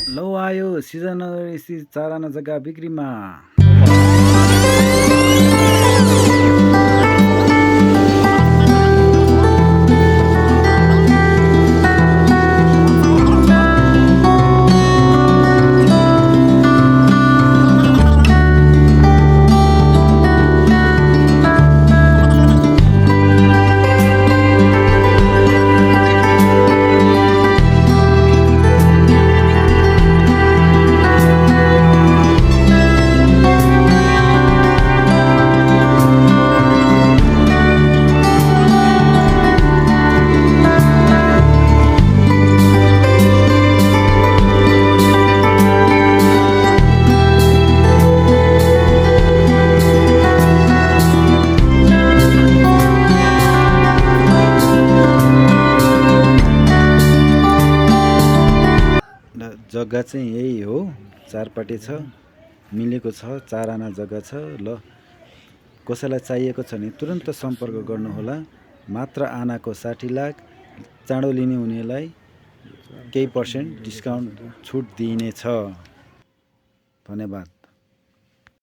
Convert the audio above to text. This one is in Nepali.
लौ आयो सिजननगर स्थित 4 आना जग्गा बिक्रीमा। जग्गा चाहिँ यही हो, चारपाटे छ, मिलेको छ, 4 आना जग्गा छ। ल कसैलाई चाहिएको छ भने तुरन्त सम्पर्क गर्नुहोला। मात्र आनाको 60 लाख, चाँडो लिने हुनेलाई केही % डिस्काउन्ट छुट दिइनेछ। धन्यवाद।